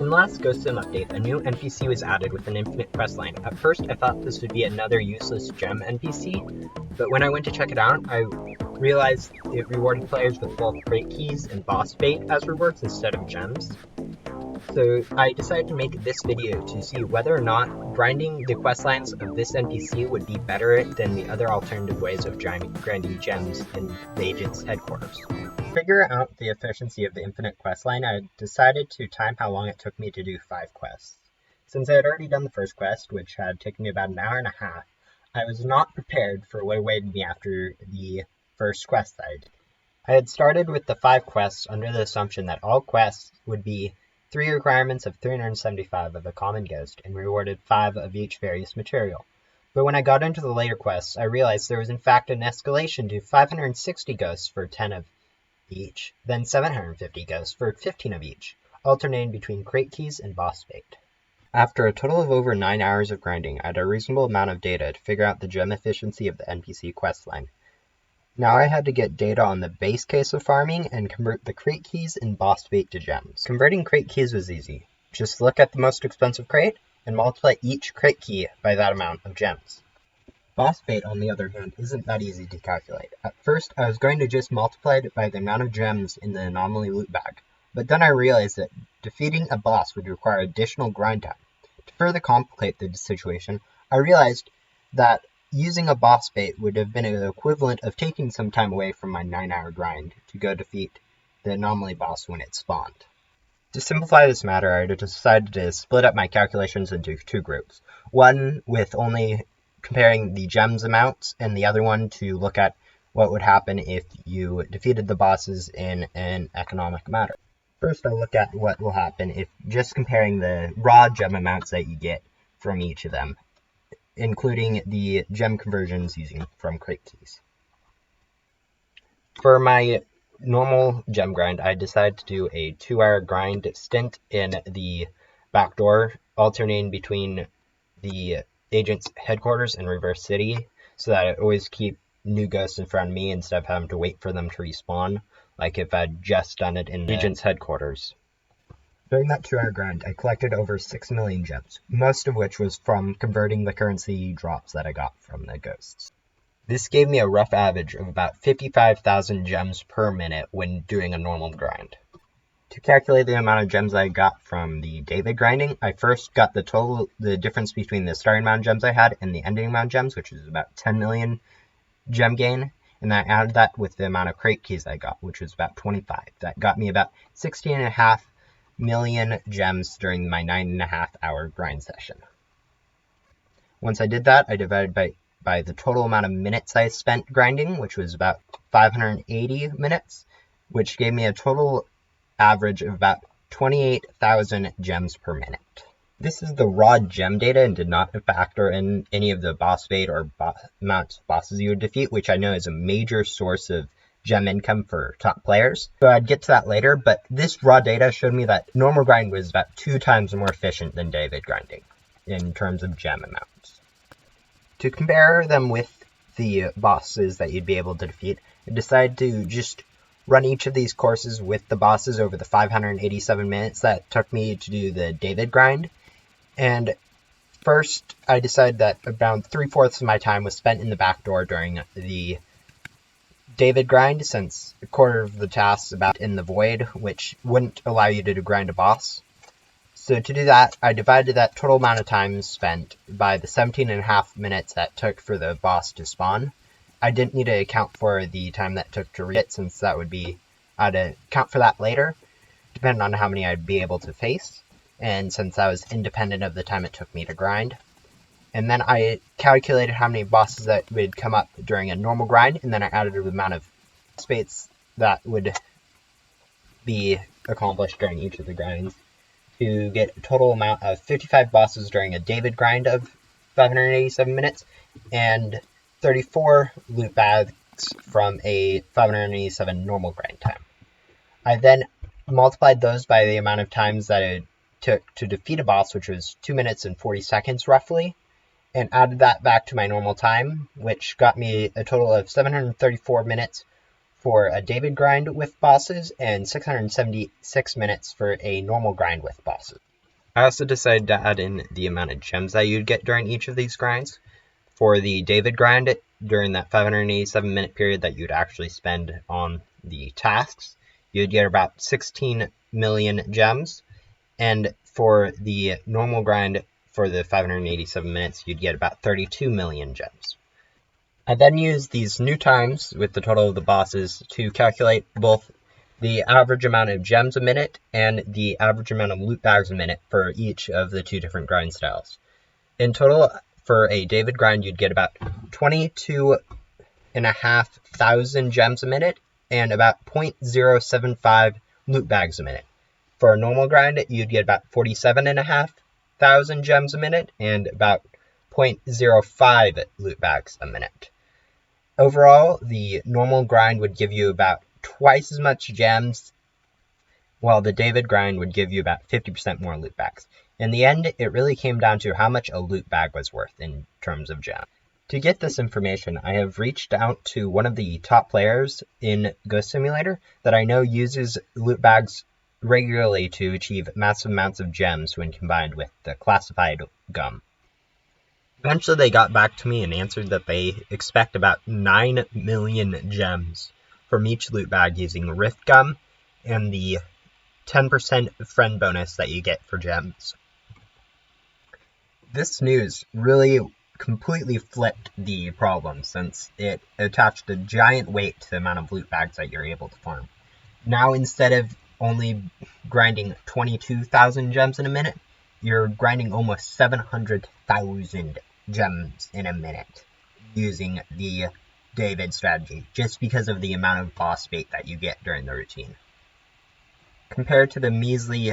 In the last Ghost Sim update, a new NPC was added with an infinite questline. At first, I thought this would be another useless gem NPC, but when I went to check it out, I realized it rewarded players with both crate keys and boss bait as rewards instead of gems. So I decided to make this video to see whether or not grinding the questlines of this NPC would be better than the other alternative ways of grinding gems in the agent's headquarters. To figure out the efficiency of the infinite questline, I decided to time how long it took me to do 5 quests. Since I had already done the first quest, which had taken me about an hour and a half, I was not prepared for what awaited me after the first quest I did. I had started with the 5 quests under the assumption that all quests would be 3 requirements of 375 of a common ghost, and rewarded 5 of each various material. But when I got into the later quests, I realized there was in fact an escalation to 560 ghosts for 10 of each, then 750 ghosts for 15 of each, alternating between crate keys and boss bait. After a total of over 9 hours of grinding, I had a reasonable amount of data to figure out the gem efficiency of the NPC questline. Now I had to get data on the base case of farming and convert the crate keys and boss bait to gems. Converting crate keys was easy. Just look at the most expensive crate and multiply each crate key by that amount of gems. Boss bait, on the other hand, isn't that easy to calculate. At first, I was going to just multiply it by the amount of gems in the anomaly loot bag, but then I realized that defeating a boss would require additional grind time. To further complicate the situation, I realized that using a boss bait would have been the equivalent of taking some time away from my 9-hour grind to go defeat the anomaly boss when it spawned. To simplify this matter, I decided to split up my calculations into 2 groups. One with only comparing the gems amounts, and the other one to look at what would happen if you defeated the bosses in an economic manner. First, I'll look at what will happen if just comparing the raw gem amounts that you get from each of them, including the gem conversions using from crate keys. For my normal gem grind, I decided to do a 2-hour grind stint in the back door, alternating between the agent's headquarters and Reverse City, so that I always keep new ghosts in front of me instead of having to wait for them to respawn, like if I'd just done it in the agent's headquarters. During that 2-hour grind, I collected over 6 million gems, most of which was from converting the currency drops that I got from the ghosts. This gave me a rough average of about 55,000 gems per minute when doing a normal grind. To calculate the amount of gems I got from the David grinding, I first got the difference between the starting amount of gems I had and the ending amount of gems, which is about 10 million gem gain, and then I added that with the amount of crate keys I got, which was about 25. That got me about 16.5 million gems during my 9.5-hour grind session. Once I did that, I divided by the total amount of minutes I spent grinding, which was about 580 minutes, which gave me a total average of about 28,000 gems per minute. This is the raw gem data and did not factor in any of the boss bait or amounts of bosses you would defeat, which I know is a major source of gem income for top players. So I'd get to that later, but this raw data showed me that normal grind was about 2 times more efficient than David grinding in terms of gem amounts. To compare them with the bosses that you'd be able to defeat, I decided to just run each of these courses with the bosses over the 587 minutes that took me to do the David grind. And first, I decided that around 3/4 of my time was spent in the back door during the David grind, since a quarter of the tasks about in the void, which wouldn't allow you to grind a boss. So to do that, I divided that total amount of time spent by the 17.5 minutes that took for the boss to spawn. I didn't need to account for the time that took to read it, since that would be, I'd account for that later, depending on how many I'd be able to face, and since that was independent of the time it took me to grind. And then I calculated how many bosses that would come up during a normal grind, and then I added the amount of spates that would be accomplished during each of the grinds to get a total amount of 55 bosses during a David grind of 587 minutes, and 34 loot bags from a 587 normal grind time. I then multiplied those by the amount of times that it took to defeat a boss, which was 2 minutes and 40 seconds roughly, and added that back to my normal time, which got me a total of 734 minutes for a David grind with bosses and 676 minutes for a normal grind with bosses. I also decided to add in the amount of gems that you'd get during each of these grinds. For the David grind, during that 587-minute period that you'd actually spend on the tasks, you'd get about 16 million gems. And for the normal grind, for the 587 minutes, you'd get about 32 million gems. I then used these new times with the total of the bosses to calculate both the average amount of gems a minute and the average amount of loot bags a minute for each of the two different grind styles. In total, for a David grind, you'd get about 22,500 gems a minute and about 0.075 loot bags a minute. For a normal grind, you'd get about 47,500 gems a minute and about 0.05 loot bags a minute. Overall, the normal grind would give you about twice as much gems, while the David grind would give you about 50% more loot bags. In the end, it really came down to how much a loot bag was worth in terms of gems. To get this information, I have reached out to one of the top players in Ghost Simulator that I know uses loot bags regularly to achieve massive amounts of gems when combined with the classified gum. Eventually they got back to me and answered that they expect about 9 million gems from each loot bag using Rift Gum and the 10% friend bonus that you get for gems. This news really completely flipped the problem since it attached a giant weight to the amount of loot bags that you're able to farm. Now instead of only grinding 22,000 gems in a minute, you're grinding almost 700,000 gems in a minute using the David strategy, just because of the amount of boss bait that you get during the routine. Compared to the measly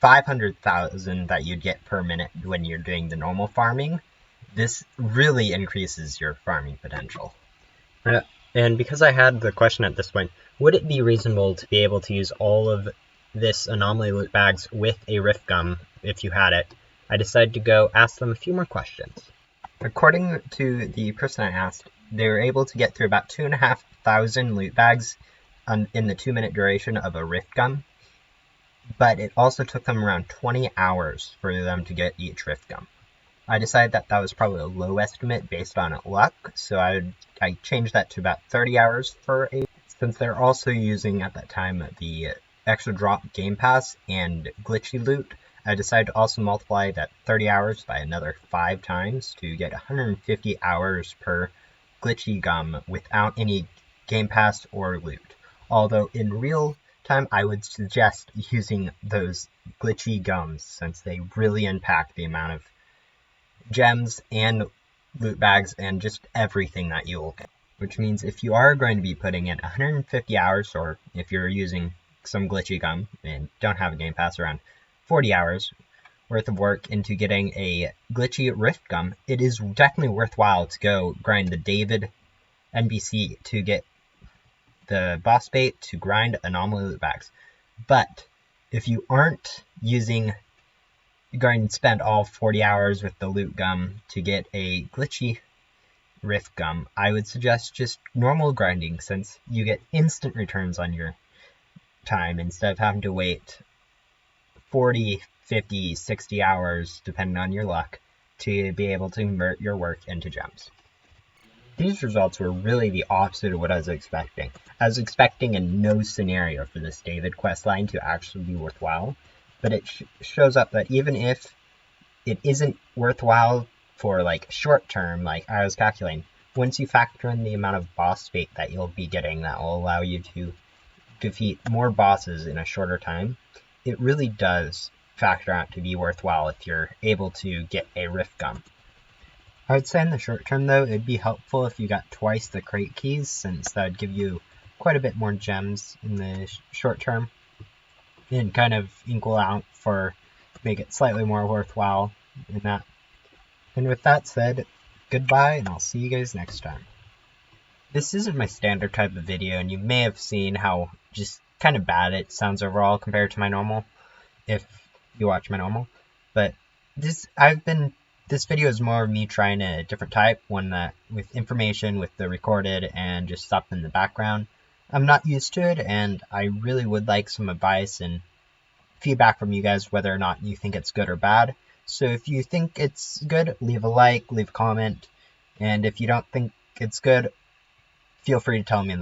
500,000 that you'd get per minute when you're doing the normal farming, this really increases your farming potential. And because I had the question at this point, would it be reasonable to be able to use all of this anomaly loot bags with a Rift Gum if you had it? I decided to go ask them a few more questions. According to the person I asked, they were able to get through about 2,500 loot bags in the 2-minute duration of a Rift Gum, but it also took them around 20 hours for them to get each Rift Gum. I decided that that was probably a low estimate based on luck, so I changed that to about 30 hours for a... Since they're also using at that time the extra drop game pass and glitchy loot, I decided to also multiply that 30 hours by another 5 times to get 150 hours per glitchy gum without any game pass or loot. Although in real time I would suggest using those glitchy gums since they really impact the amount of gems and loot bags and just everything that you will get. Which means if you are going to be putting in 150 hours, or if you're using some glitchy gum and don't have a game pass, around 40 hours worth of work into getting a glitchy Rift Gum, it is definitely worthwhile to go grind the David NPC to get the boss bait to grind anomaly loot bags. But if you aren't going to spend all 40 hours with the loot gum to get a glitchy Rift Gum, I would suggest just normal grinding since you get instant returns on your time instead of having to wait 40, 50, 60 hours, depending on your luck, to be able to convert your work into gems. These results were really the opposite of what I was expecting. I was expecting in no scenario for this David questline to actually be worthwhile, but it shows up that even if it isn't worthwhile for like short term, like I was calculating, once you factor in the amount of boss bait that you'll be getting that will allow you to defeat more bosses in a shorter time, it really does factor out to be worthwhile if you're able to get a Rift Gum. I would say in the short term though, it'd be helpful if you got twice the crate keys, since that would give you quite a bit more gems in the short term and kind of equal out for make it slightly more worthwhile in that. And with that said, goodbye, and I'll see you guys next time. This isn't my standard type of video, and you may have seen how just kind of bad it sounds overall compared to my normal, if you watch my normal. But this video is more of me trying a different type, one that with information, with the recorded, and just stuff in the background. I'm not used to it, and I really would like some advice and feedback from you guys whether or not you think it's good or bad. So if you think it's good, leave a like, leave a comment, and if you don't think it's good, feel free to tell me in the comments.